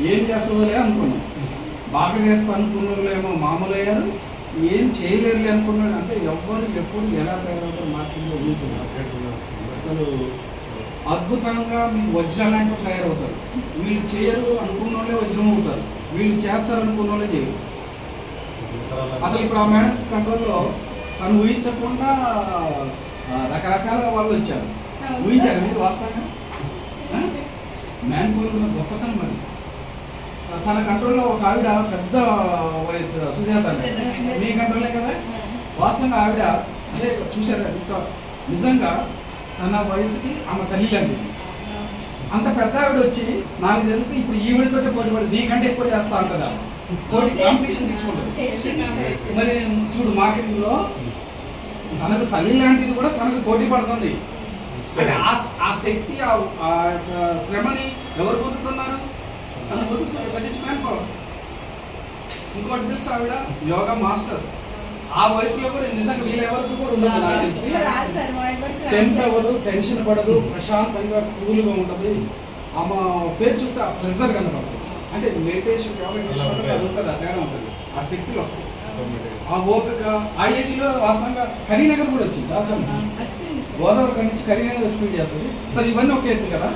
ఏం చేస్తుందోలే అనుకున్నాం. బాగా చేస్తా అనుకున్న వాళ్ళేమో మామూలు అయ్యారు, ఏం చేయలేరులే అనుకున్నాడు. అంటే ఎవ్వరు ఎప్పుడు ఎలా తయారవుతారు మార్కెట్లో ఊహించారు. అసలు అద్భుతంగా మీకు వజ్రం లాంటి తయారవుతారు. వీళ్ళు చేయరు అనుకున్న వాళ్ళే వజ్రం అవుతారు, వీళ్ళు చేస్తారు అనుకున్న వాళ్ళే చేయరు. అసలు ఇప్పుడు ఆ మేడం కంట్రోల్లో తను ఊహించకుండా రకరకాల వాళ్ళు వచ్చారు. ఊహించారు మీరు వాస్తవంగా? మ్యాన్ పవర్ గొప్పతనం మరి. తన కంట్రోల్లో ఒక ఆవిడ పెద్ద వయసు సుజాత, మీ కంట్రోలే కదా వాస్తవంగా ఆవిడ. అదే చూసారా ఇంత నిజంగా తన వయసుకి ఆమె తల్లి లాంటిది. అంత పెద్ద ఆవిడ వచ్చి నాకు తెలిసి ఇప్పుడు ఈవిడతోటే పోటీ నీకంటే ఎక్కువ చేస్తా ఉంటుందా, పోటీ కాంపిటీషన్ తీసుకుంటుంది. మరి చూడు మార్కెటింగ్లో తనకు తల్లి లాంటిది కూడా తనకు పోటీ పడుతుంది. ఆ శక్తి ఆ శ్రమని ఎవరు పొందుతున్నారు? తను పొందుతున్నారు. ఇంకోటి తెలుసు, ఆవిడ యోగా మాస్టర్. ఆ వయసులో కూడా నిజంగా వీళ్ళెవరికి కూడా ఉండదు నాకు తెలిసి. టెంప్ట్ అవ్వదు, టెన్షన్ పడదు, ప్రశాంతంగా కూల్గా ఉంటుంది. ఆమె పేరు చూస్తే ఆ ప్రెజర్ కనపడుతుంది. అంటే మెడిటేషన్ అది ఉంటుంది, ఆ తేడా ఉంటుంది, ఆ శక్తులు వస్తాయి, ఆ ఓపిక. ఆ ఏజ్లో వాస్తవంగా కరీంనగర్ కూడా వచ్చింది చాలా. గోదావరి నుంచి కరీంనగర్ వచ్చి ఫీల్ చేస్తుంది. సరే ఇవన్నీ ఒక ఎత్తు కదా.